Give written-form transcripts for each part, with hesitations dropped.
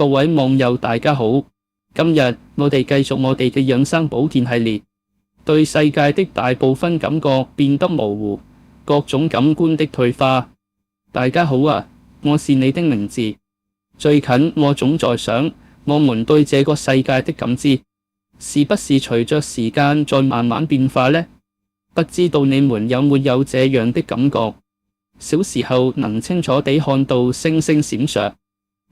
各位網友大家好，今日我哋繼續我哋嘅養生保健系列，對世界的大部分感覺變得模糊，各種感官的退化。大家好啊，我是你的名字。最近我總在想，我們對這個世界的感知，是不是隨着時間在慢慢變化呢？不知道你們有沒有這樣的感覺？小時候能清楚地看到星星閃爍，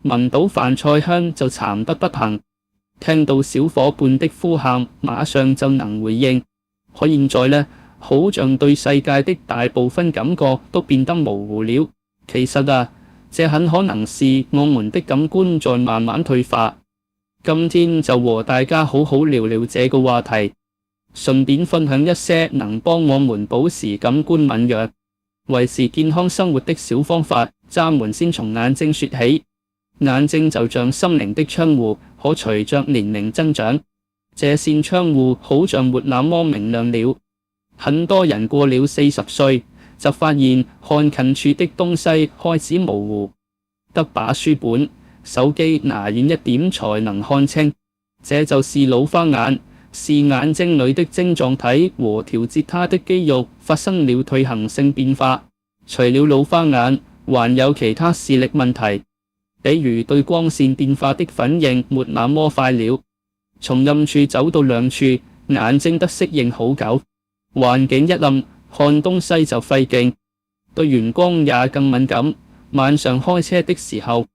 聞到飯菜香就饞得不行，聽到小夥伴的呼喊馬上就能回應。可現在呢，好像對世界的大部分感覺都變得模糊了。其實啊，這很可能是我們的感官在慢慢退化。今天就和大家好好聊聊這個話題，順便分享一些能幫我們保持感官敏銳、維持健康生活的小方法。咱們先從眼睛說起。眼睛就像心靈的窗戶，可隨着年齡增長，這扇窗戶好像沒那麼明亮了。很多人過了40歲，就發現看近處的東西開始模糊，得把書本、手機拿遠一點才能看清。這就是老花眼，是眼睛裏的晶狀體和調節它的肌肉發生了退行性變化。除了老花眼，還有其他視力問題，比如對光線變化的反應沒那麼快了，從暗處走到亮處，眼睛得適應好久。環境一暗，看東西就費勁，對陽光也更敏感。晚上開車的時候，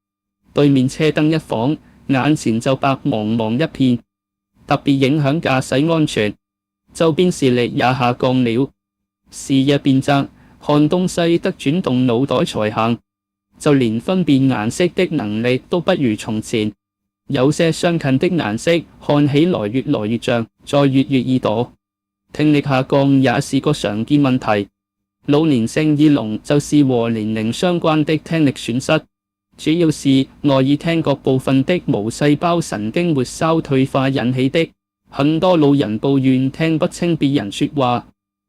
對面車燈一晃，眼前就白茫茫一片，特別影響駕駛安全。周邊視力也下降了，視野變窄，看東西得轉動腦袋才行，就連分辨顏色的能力都不如從前。有些相近的顏色看起來越來越像，再越易躲。聽力下降也是個常見問題。老年性耳聾就是和年齡相關的聽力損失，主要是外耳聽覺部分的毛細胞神經末梢退化引起的。很多老人抱怨聽不清別人說話，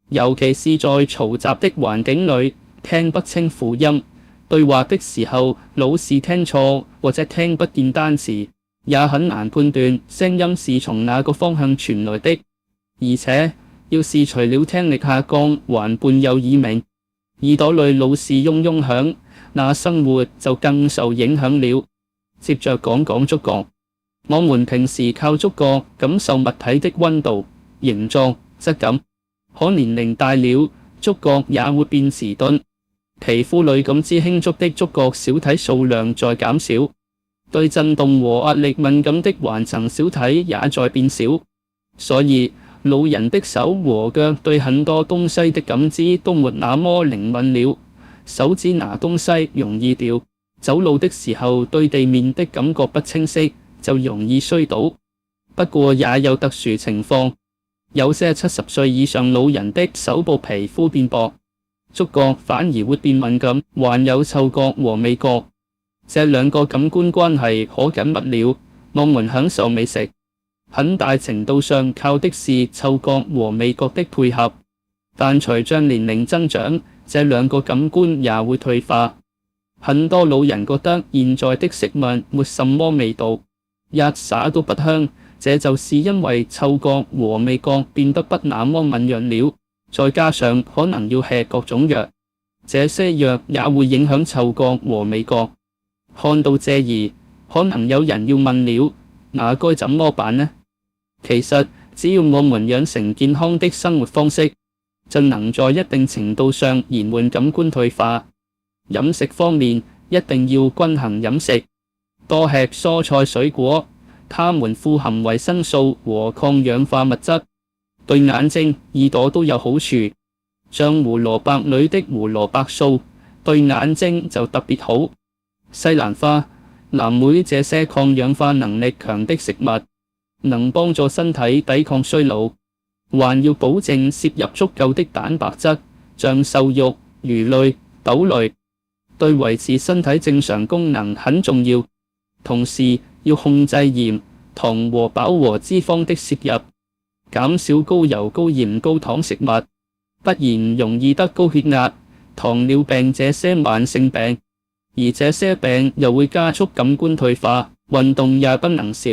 尤其是在嘈雜的環境裏，聽不清輔音，對話的時候老是聽錯或者聽不見單詞，也很難判斷聲音是從哪個方向傳來的。而且要是除了聽力下降，還伴有耳鳴，耳朵裏老是嗡嗡響，那生活就更受影響了。接着講講觸覺，我們平時靠觸覺感受物體的溫度、形狀、質感，可年齡大了，觸覺也會變遲鈍，皮膚裏感知輕觸的觸覺小體數量在減少，對震動和壓力敏感的環層小體也在變少。所以老人的手和腳對很多東西的感知都沒那麼靈敏了，手指拿東西容易掉，走路的時候對地面的感覺不清晰，就容易摔倒。不過也有特殊情況，有些70歲以上老人的手部皮膚變薄，觸覺反而會變敏感。還有嗅覺和味覺，這兩個感官關係可緊密了。我們享受美食，很大程度上靠的是嗅覺和味覺的配合，但隨着年齡增長，這兩個感官也會退化。很多老人覺得現在的食物沒什麼味道，一灑都不香，這就是因為嗅覺和味覺變得不那麼敏銳了，再加上可能要吃各種藥，這些藥也會影響嗅覺和味覺。看到這兒，可能有人要問了，那該怎麼辦呢？其實只要我們養成健康的生活方式，就能在一定程度上延緩感官退化。飲食方面一定要均衡飲食，多吃蔬菜水果，它們富含維生素和抗氧化物質，對眼睛、耳朵都有好處。像胡蘿蔔裏的胡蘿蔔素，對眼睛就特別好。西蘭花、藍莓這些抗氧化能力強的食物，能幫助身體抵抗衰老，還要保證攝入足夠的蛋白質，像瘦肉、魚類、豆類，對維持身體正常功能很重要。同時要控制鹽、糖和飽和脂肪的攝入，減少高油、高鹽、高糖食物，不然容易得高血壓、糖尿病這些慢性病，而這些病又會加速感官退化。運動也不能少，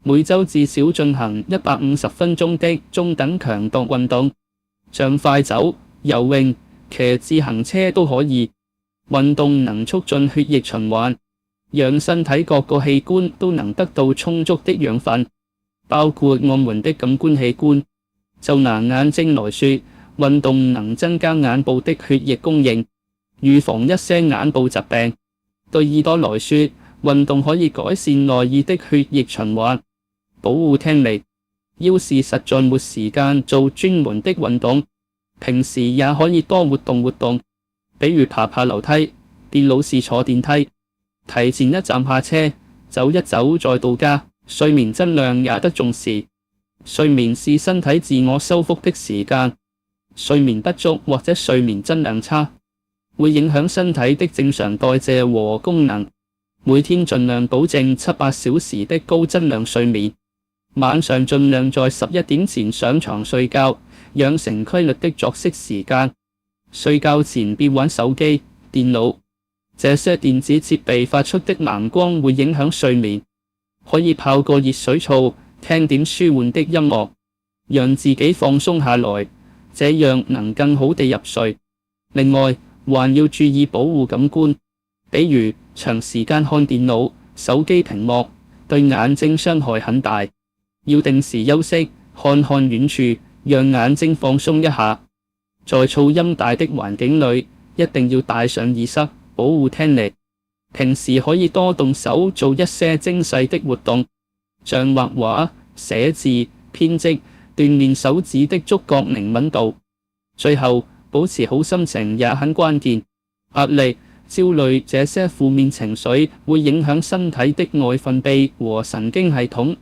每週至少進行150分鐘的中等強度運動，像快走、游泳、騎自行車都可以。運動能促進血液循環，讓身體各個器官都能得到充足的養分，包括我們的感官器官。就拿眼睛來說，運動能增加眼部的血液供應，預防一些眼部疾病。對耳朵來說，運動可以改善內耳的血液循環，保護聽力。要是實在沒時間做專門的運動，平時也可以多活動活動，比如爬爬樓梯，電腦是坐電梯，提前一站下車，走一走再到家。睡眠質量也得重視，睡眠是身體自我修復的時間，睡眠不足或者睡眠質量差，會影響身體的正常代謝和功能。每天盡量保證7-8小時的高質量睡眠，晚上盡量在11點前上床睡覺，養成規律的作息時間。睡覺前別玩手機、電腦，這些電子設備發出的藍光會影響睡眠。可以泡個熱水澡，聽點舒緩的音樂，讓自己放鬆下來，這樣能更好地入睡。另外，還要注意保護感官，比如長時間看電腦、手機屏幕，對眼睛傷害很大。要定時休息，看看遠處，讓眼睛放鬆一下。在噪音大的環境裏，一定要戴上耳塞，保護聽力。平時可以多動手做一些精細的活動，像畫畫、寫字、編織，鍛鍊手指的觸覺靈敏度。最後，保持好心情也很關鍵。壓力、焦慮這些負面情緒會影響身體的內分泌和神經系統，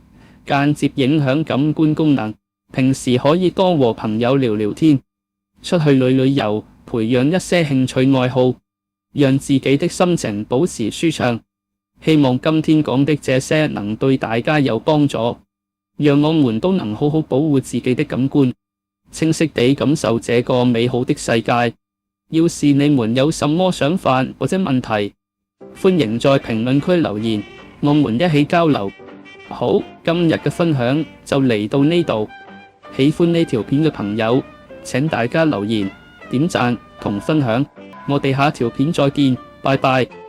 間接影響感官功能。平時可以多和朋友聊聊天，出去旅遊，培養一些興趣愛好，讓自己的心情保持舒暢。希望今天講的這些能對大家有幫助，讓我們都能好好保護自己的感官，清晰地感受這個美好的世界。要是你們有什麼想法或者問題，歡迎在評論區留言，我們一起交流。好，今日嘅分享就嚟到呢度，喜歡呢條片嘅朋友，請大家留言、點讚同分享。我哋下條片再見，拜拜。